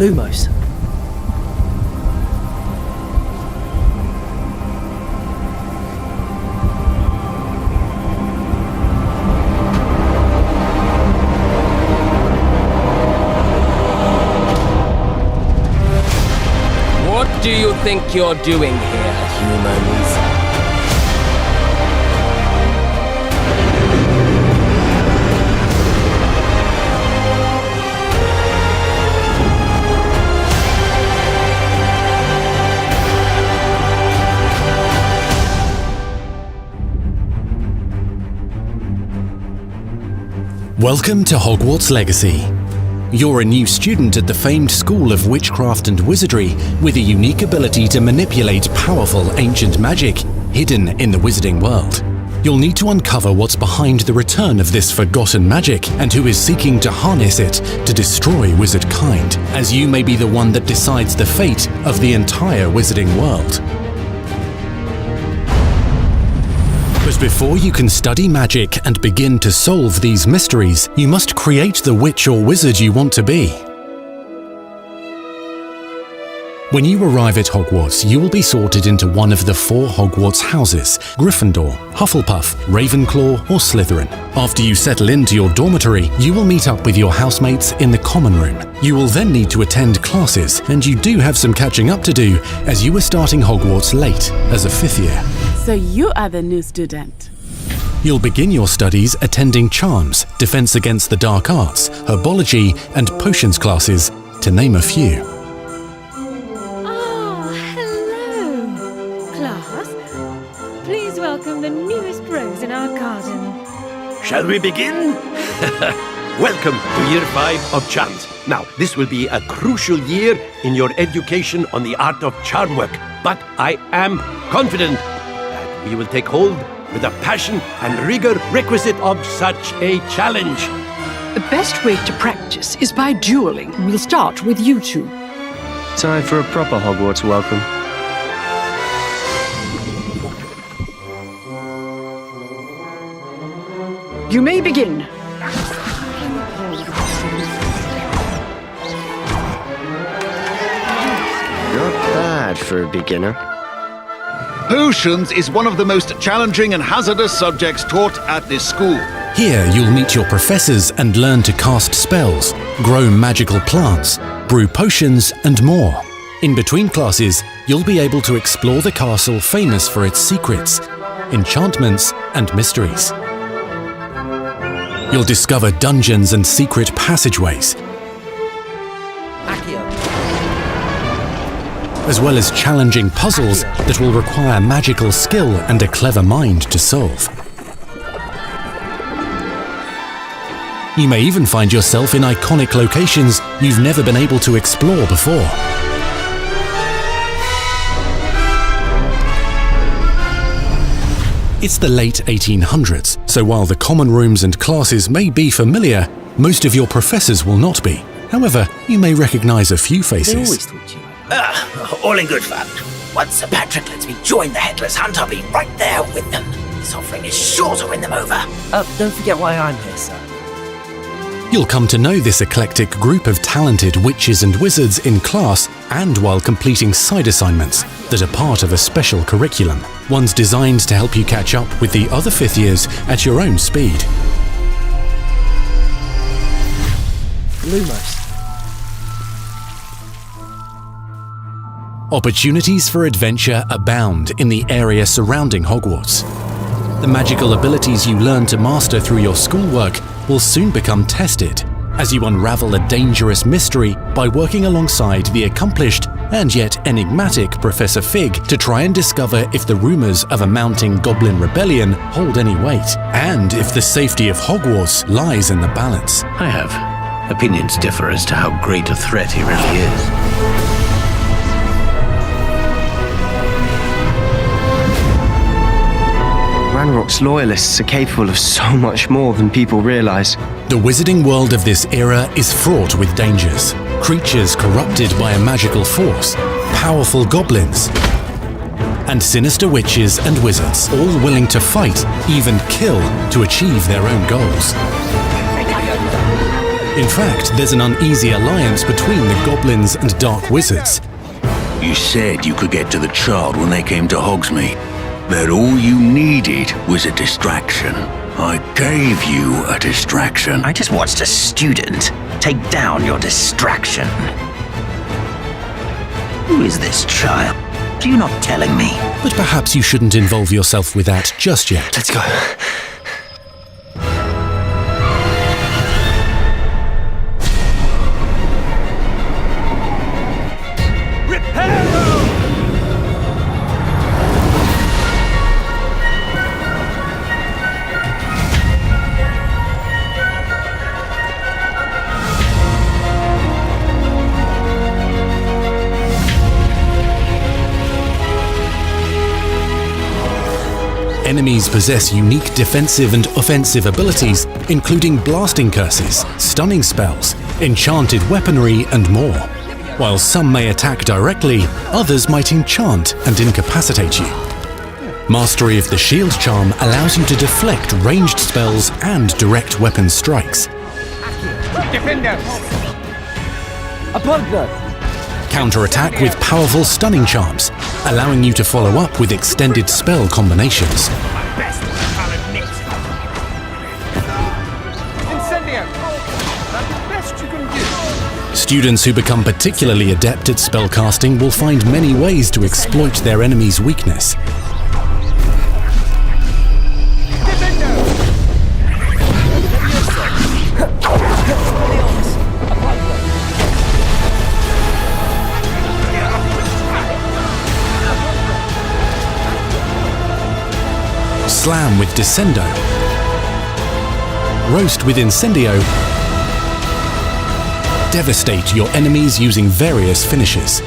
Lumos. What do you think you're doing here, humans? Welcome to Hogwarts Legacy. You're a new student at the famed School of Witchcraft and Wizardry with a unique ability to manipulate powerful ancient magic hidden in the wizarding world. You'll need to uncover what's behind the return of this forgotten magic and who is seeking to harness it to destroy wizard kind, as you may be the one that decides the fate of the entire wizarding world. But before you can study magic and begin to solve these mysteries, you must create the witch or wizard you want to be. When you arrive at Hogwarts, you will be sorted into one of the 4 Hogwarts houses: Gryffindor, Hufflepuff, Ravenclaw, or Slytherin. After you settle into your dormitory, you will meet up with your housemates in the common room. You will then need to attend classes, and you do have some catching up to do as you were starting Hogwarts late as a 5th year. So you are the new student. You'll begin your studies attending Charms, Defense Against the Dark Arts, Herbology, and Potions classes, to name a few. Oh, hello, class. Please welcome the newest rose in our garden. Shall we begin? Welcome to Year 5 of Charms. Now, this will be a crucial year in your education on the art of charm work, but I am confident that we will take hold with the passion and rigor requisite of such a challenge. The best way to practice is by dueling. We'll start with you two. Time for a proper Hogwarts welcome. You may begin. Not bad for a beginner. Potions is one of the most challenging and hazardous subjects taught at this school. Here you'll meet your professors and learn to cast spells, grow magical plants, brew potions, and more. In between classes, you'll be able to explore the castle famous for its secrets, enchantments, and mysteries. You'll discover dungeons and secret passageways, as well as challenging puzzles that will require magical skill and a clever mind to solve. You may even find yourself in iconic locations you've never been able to explore before. It's the late 1800s, so while the common rooms and classes may be familiar, most of your professors will not be. However, you may recognize a few faces. All in good fun. Once Sir Patrick lets me join the Headless Hunt, I'll be right there with them. This offering is sure to win them over. Don't forget why I'm here, sir. You'll come to know this eclectic group of talented witches and wizards in class and while completing side assignments that are part of a special curriculum, ones designed to help you catch up with the other 5th years at your own speed. Lumos. Opportunities for adventure abound in the area surrounding Hogwarts. The magical abilities you learn to master through your schoolwork will soon become tested as you unravel a dangerous mystery by working alongside the accomplished and yet enigmatic Professor Fig to try and discover if the rumors of a mounting goblin rebellion hold any weight, and if the safety of Hogwarts lies in the balance. I have opinions differ as to how great a threat he really is. Ranrock's loyalists are capable of so much more than people realize. The wizarding world of this era is fraught with dangers. Creatures corrupted by a magical force, powerful goblins, and sinister witches and wizards, all willing to fight, even kill, to achieve their own goals. In fact, there's an uneasy alliance between the goblins and dark wizards. You said you could get to the child when they came to Hogsmeade. That all you needed was a distraction. I gave you a distraction. I just watched a student take down your distraction. Who is this child? Are you not telling me? But perhaps you shouldn't involve yourself with that just yet. Let's go. Enemies possess unique defensive and offensive abilities, including blasting curses, stunning spells, enchanted weaponry, and more. While some may attack directly, others might enchant and incapacitate you. Mastery of the shield charm allows you to deflect ranged spells and direct weapon strikes. Defender! A partner! Counterattack with powerful stunning charms, allowing you to follow up with extended spell combinations. Incendio! That's the best you can do. Students who become particularly adept at spellcasting will find many ways to exploit their enemy's weakness. Slam with Descendo, Roast with Incendio, devastate your enemies using various finishes.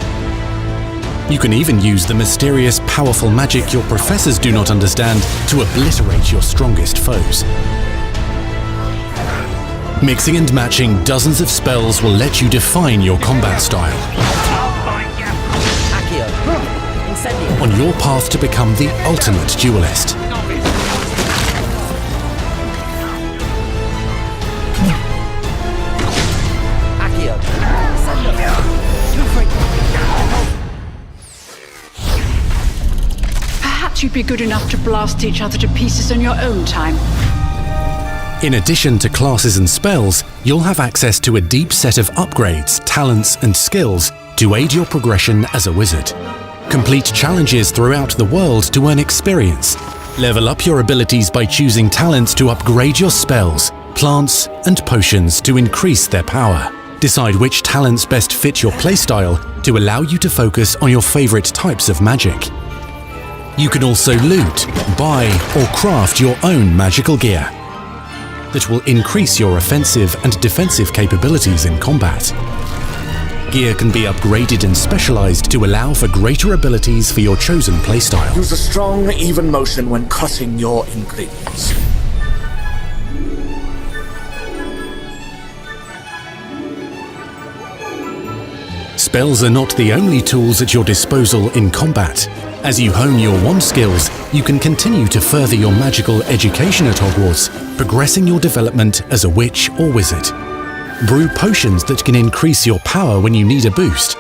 You can even use the mysterious, powerful magic your professors do not understand to obliterate your strongest foes. Mixing and matching dozens of spells will let you define your combat style. On your path to become the ultimate duelist. Perhaps you'd be good enough to blast each other to pieces on your own time. In addition to classes and spells, you'll have access to a deep set of upgrades, talents, and skills to aid your progression as a wizard. Complete challenges throughout the world to earn experience. Level up your abilities by choosing talents to upgrade your spells, plants, and potions to increase their power. Decide which talents best fit your playstyle to allow you to focus on your favorite types of magic. You can also loot, buy, or craft your own magical gear that will increase your offensive and defensive capabilities in combat. Gear can be upgraded and specialized to allow for greater abilities for your chosen playstyle. Use a strong, even motion when cutting your ingredients. Spells are not the only tools at your disposal in combat. As you hone your wand skills, you can continue to further your magical education at Hogwarts, progressing your development as a witch or wizard. Brew potions that can increase your power when you need a boost.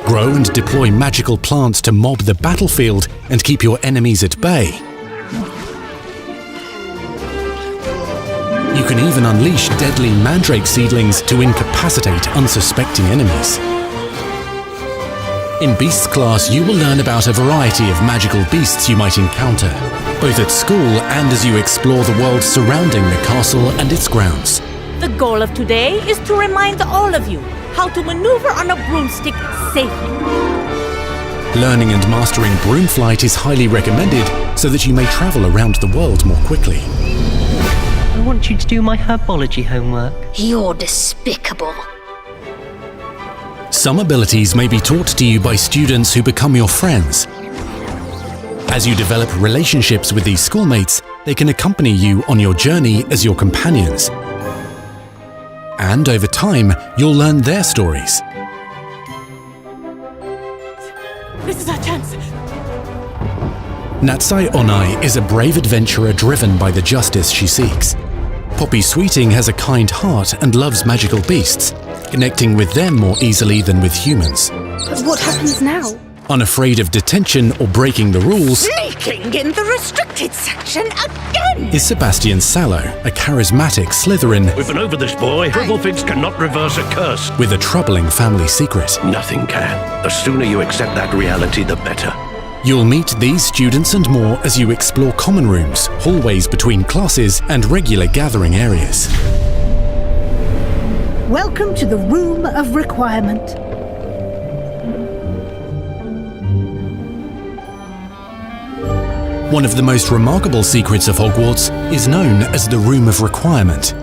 Grow and deploy magical plants to mob the battlefield and keep your enemies at bay. You can even unleash deadly mandrake seedlings to incapacitate unsuspecting enemies. In Beasts class, you will learn about a variety of magical beasts you might encounter, both at school and as you explore the world surrounding the castle and its grounds. The goal of today is to remind all of you how to maneuver on a broomstick safely. Learning and mastering broom flight is highly recommended so that you may travel around the world more quickly. I want you to do my herbology homework. You're despicable. Some abilities may be taught to you by students who become your friends. As you develop relationships with these schoolmates, they can accompany you on your journey as your companions. And over time, you'll learn their stories. This is our chance. Natsai Onai is a brave adventurer driven by the justice she seeks. Poppy Sweeting has a kind heart and loves magical beasts, connecting with them more easily than with humans. But what happens now? Unafraid of detention or breaking the rules, Sneaking in the restricted section again! is Sebastian Sallow, a charismatic Slytherin We've been over this, boy. Purple figs cannot reverse a curse. with a troubling family secret. Nothing can. The sooner you accept that reality, the better. You'll meet these students and more as you explore common rooms, hallways between classes, and regular gathering areas. Welcome to the Room of Requirement. One of the most remarkable secrets of Hogwarts is known as the Room of Requirement.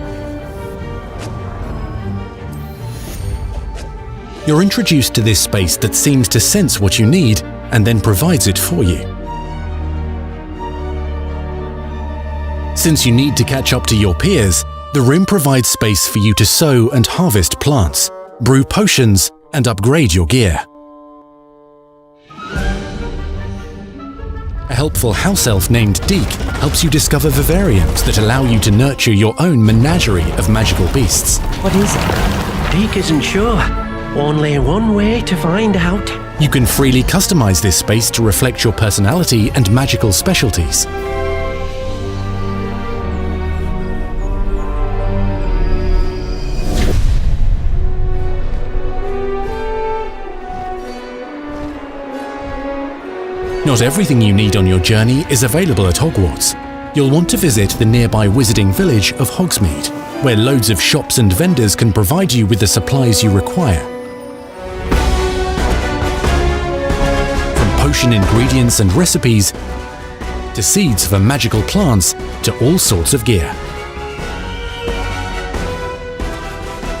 You're introduced to this space that seems to sense what you need and then provides it for you. Since you need to catch up to your peers, the room provides space for you to sow and harvest plants, brew potions, and upgrade your gear. A helpful house elf named Deke helps you discover vivariums that allow you to nurture your own menagerie of magical beasts. What is it? Deke isn't sure. Only one way to find out. You can freely customize this space to reflect your personality and magical specialties. Not everything you need on your journey is available at Hogwarts. You'll want to visit the nearby wizarding village of Hogsmeade, where loads of shops and vendors can provide you with the supplies you require. From potion ingredients and recipes, to seeds for magical plants, to all sorts of gear.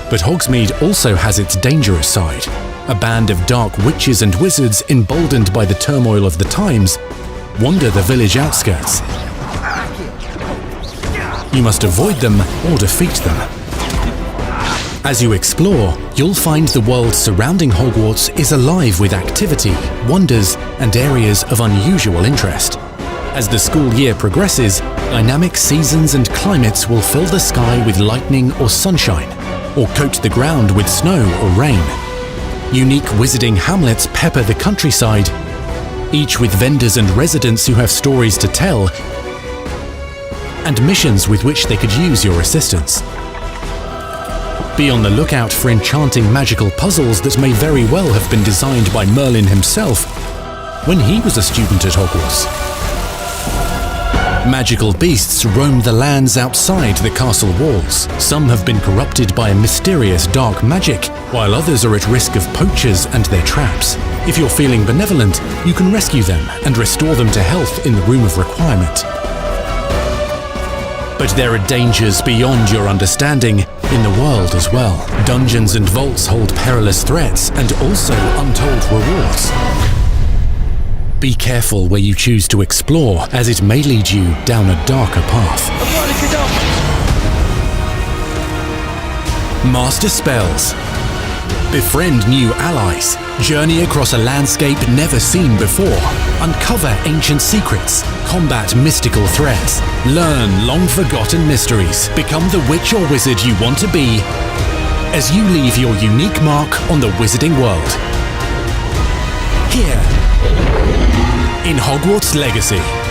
But Hogsmeade also has its dangerous side. A band of dark witches and wizards, emboldened by the turmoil of the times, wander the village outskirts. You must avoid them or defeat them. As you explore, you'll find the world surrounding Hogwarts is alive with activity, wonders, and areas of unusual interest. As the school year progresses, dynamic seasons and climates will fill the sky with lightning or sunshine, or coat the ground with snow or rain. Unique wizarding hamlets pepper the countryside, each with vendors and residents who have stories to tell and missions with which they could use your assistance. Be on the lookout for enchanting magical puzzles that may very well have been designed by Merlin himself when he was a student at Hogwarts. Magical beasts roam the lands outside the castle walls. Some have been corrupted by a mysterious dark magic, while others are at risk of poachers and their traps. If you're feeling benevolent, you can rescue them and restore them to health in the Room of Requirement. But there are dangers beyond your understanding in the world as well. Dungeons and vaults hold perilous threats and also untold rewards. Be careful where you choose to explore, as it may lead you down a darker path. Master spells. Befriend new allies. Journey across a landscape never seen before. Uncover ancient secrets. Combat mystical threats. Learn long-forgotten mysteries. Become the witch or wizard you want to be as you leave your unique mark on the wizarding world. Here, in Hogwarts Legacy.